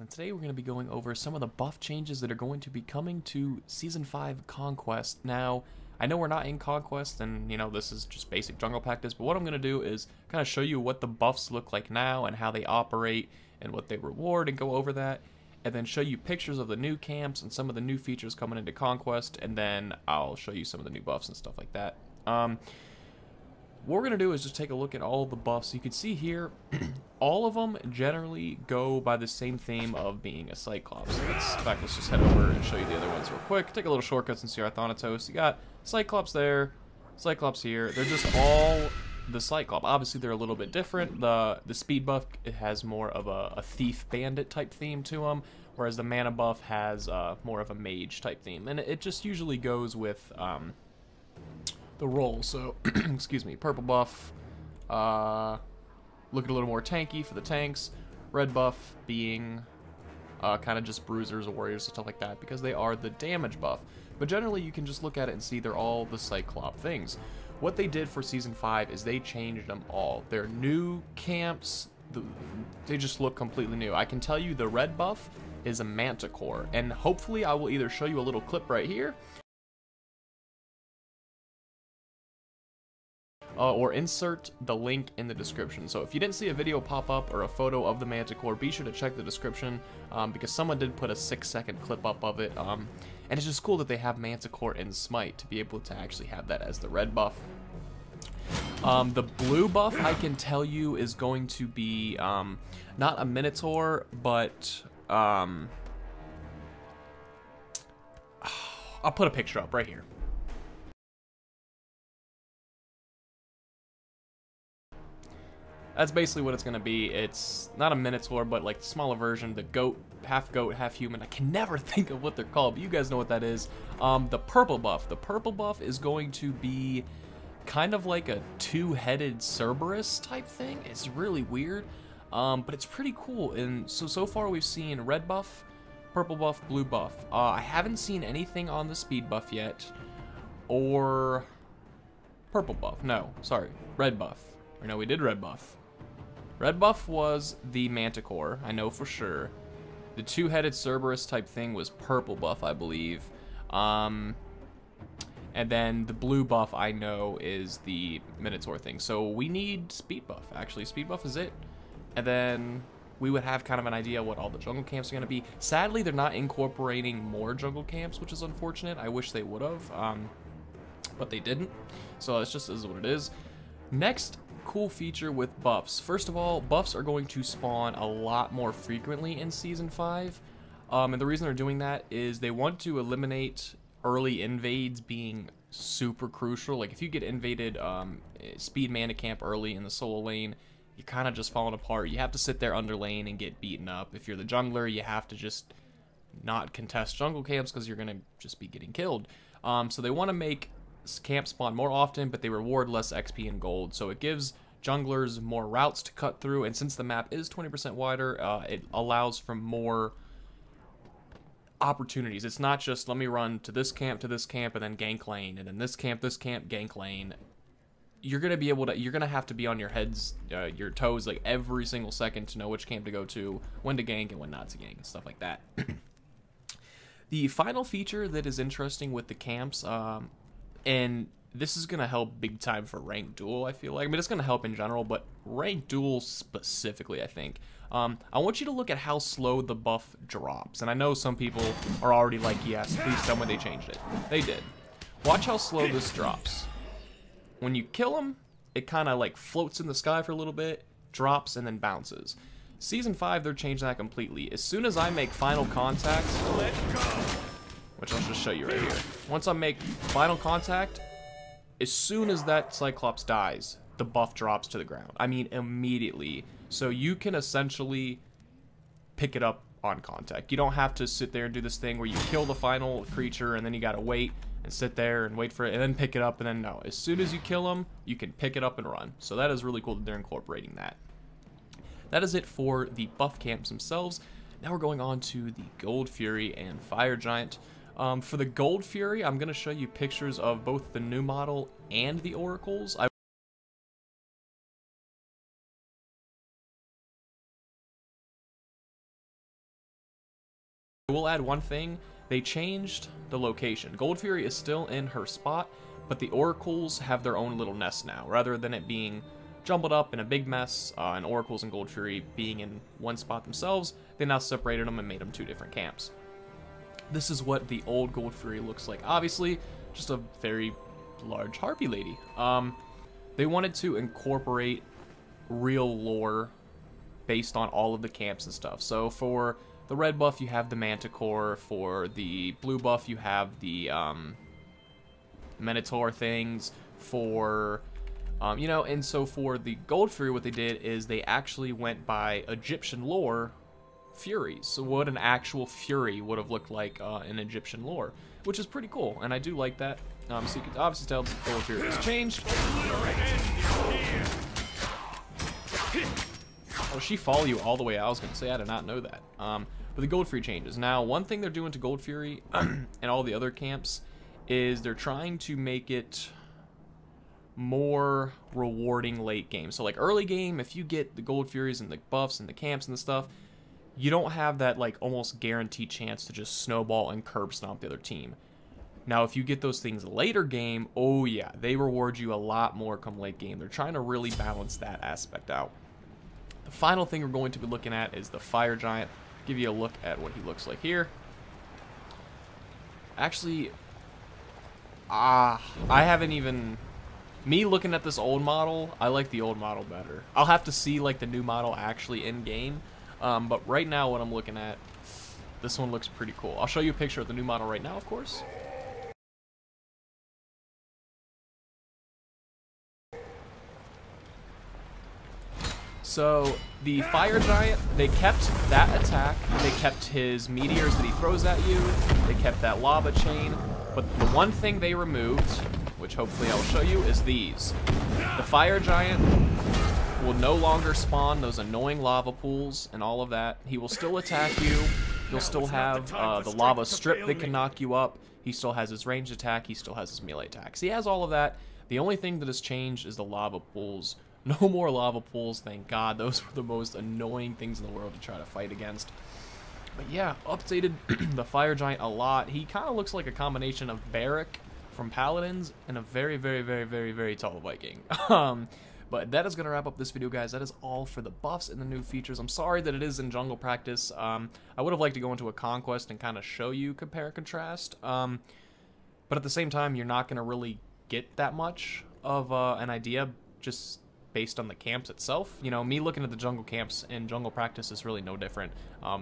and today we're going to be going over some of the buff changes that are going to be coming to Season 5 Conquest. Now, I know we're not in Conquest, and you know, this is just basic jungle practice, but what I'm going to do is kind of show you what the buffs look like now and how they operate and what they reward and go over that, and then show you pictures of the new camps and some of the new features coming into Conquest, and then I'll show you some of the new buffs and stuff like that. What we're going to do is just take a look at all the buffs. You can see here, all of them generally go by the same theme of being a Cyclops. So in fact, let's just head over and show you the other ones real quick. Take a little shortcut since you're Thanatos. You got Cyclops there, Cyclops here. They're just all the Cyclops. Obviously, they're a little bit different. The speed buff, it has more of a thief bandit type theme to them, whereas the mana buff has more of a mage type theme. And it just usually goes with the role. So excuse me, purple buff looking a little more tanky for the tanks, red buff being kind of just bruisers, warriors, stuff like that, because they are the damage buff. But generally you can just look at it and see they're all the Cyclops things. What they did for Season 5 is they changed them all. Their new camps, they just look completely new. I can tell you the red buff is a Manticore, and hopefully I will either show you a little clip right here or insert the link in the description. So if you didn't see a video pop up or a photo of the Manticore, be sure to check the description because someone did put a 6-second clip up of it. And it's just cool that they have Manticore in Smite to be able to actually have that as the red buff. The blue buff, I can tell you, is going to be not a Minotaur, but I'll put a picture up right here. That's basically what it's going to be. It's not a Minotaur, but like the smaller version, the goat, half human. I can never think of what they're called, but you guys know what that is. The purple buff. The purple buff is going to be kind of like a two-headed Cerberus type thing. It's really weird, but it's pretty cool. And so far we've seen red buff, purple buff, blue buff. I haven't seen anything on the speed buff yet, or purple buff. No, sorry, red buff. Or no, we did red buff. Red buff was the Manticore, I know for sure. The two-headed Cerberus type thing was purple buff, I believe. And then the blue buff, I know, is the Minotaur thing. So we need speed buff, actually. Speed buff is it. And then we would have kind of an idea what all the jungle camps are going to be. Sadly, they're not incorporating more jungle camps, which is unfortunate. I wish they would have, but they didn't. So it's just is what it is. Next cool feature with buffs. First of all, buffs are going to spawn a lot more frequently in Season 5. And the reason they're doing that is they want to eliminate early invades being super crucial. Like if you get invaded speed mana camp early in the solo lane, you're kind of just falling apart. You have to sit there under lane and get beaten up. If you're the jungler, you have to just not contest jungle camps because you're going to just be getting killed. So they want to make camp spawn more often, but they reward less XP and gold, so it gives junglers more routes to cut through, and since the map is 20% wider, it allows for more opportunities. It's not just let me run to this camp, and then gank lane, and then this camp, gank lane. You're gonna be able to, you're gonna have to be on your heads, your toes, like every single second to know which camp to go to, when to gank and when not to gank, and stuff like that. The final feature that is interesting with the camps, and this is going to help big time for ranked duel, I feel like. I mean, it's going to help in general, but ranked duel specifically, I think. I want you to look at how slow the buff drops. And I know some people are already like, yes, please tell me they changed it. They did. Watch how slow this drops. When you kill him, it kind of like floats in the sky for a little bit, drops, and then bounces. Season 5, they're changing that completely. As soon as I make final contact, which I'll just show you right here. Once I make final contact, as soon as that Cyclops dies, the buff drops to the ground. I mean, immediately. So you can essentially pick it up on contact. You don't have to sit there and do this thing where you kill the final creature and then you gotta wait and sit there and wait for it and then pick it up, and then no. As soon as you kill them, you can pick it up and run. So that is really cool that they're incorporating that. That is it for the buff camps themselves. Now we're going on to the Gold Fury and Fire Giant. For the Gold Fury, I'm going to show you pictures of both the new model and the oracles. We'll add one thing. They changed the location. Gold Fury is still in her spot, but the oracles have their own little nest now. Rather than it being jumbled up in a big mess, and oracles and Gold Fury being in one spot themselves, they now separated them and made them two different camps. This is what the old Gold Fury looks like. Obviously, just a very large harpy lady. They wanted to incorporate real lore based on all of the camps and stuff. So for the red buff, you have the Manticore. For the blue buff, you have the Minotaur things. For, you know, and so for the Gold Fury, what they did is they actually went by Egyptian lore Furies. So what an actual Fury would have looked like in Egyptian lore, which is pretty cool, and I do like that. So you can obviously tell the Gold Fury has changed. Oh, she follow you all the way out. I was going to say, I did not know that. But the Gold Fury changes. Now, one thing they're doing to Gold Fury and all the other camps is they're trying to make it more rewarding late game. So like early game, if you get the Gold Furies and the buffs and the camps and the stuff, you don't have that like almost guaranteed chance to just snowball and curb stomp the other team. Now, if you get those things later game, oh yeah, they reward you a lot more come late game. They're trying to really balance that aspect out. The final thing we're going to be looking at is the Fire Giant. Give you a look at what he looks like here. Actually, I haven't even... Me looking at this old model, I like the old model better. I'll have to see like the new model actually in game. But right now what I'm looking at, this one looks pretty cool. I'll show you a picture of the new model right now, of course. So the Fire Giant, they kept that attack, they kept his meteors that he throws at you, they kept that lava chain, but the one thing they removed, which hopefully I'll show you, is these. The Fire Giant will no longer spawn those annoying lava pools and all of that. He will still attack you. He'll still have the lava strip that can knock you up. He still has his ranged attack. He still has his melee attacks. He has all of that. The only thing that has changed is the lava pools. No more lava pools, thank God. Those were the most annoying things in the world to try to fight against. But yeah, updated the Fire Giant a lot. He kind of looks like a combination of Barrack from Paladins and a very, very, very, very, very tall Viking. But that is going to wrap up this video, guys. That is all for the buffs and the new features. I'm sorry that it is in jungle practice. I would have liked to go into a Conquest and kind of show you compare and contrast. But at the same time, you're not going to really get that much of an idea just based on the camps itself. You know, me looking at the jungle camps in jungle practice is really no different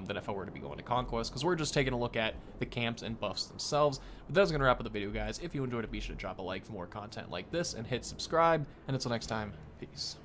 than if I were to be going to Conquest, because we're just taking a look at the camps and buffs themselves. But that's going to wrap up the video, guys. If you enjoyed it, be sure to drop a like for more content like this and hit subscribe. And until next time, peace.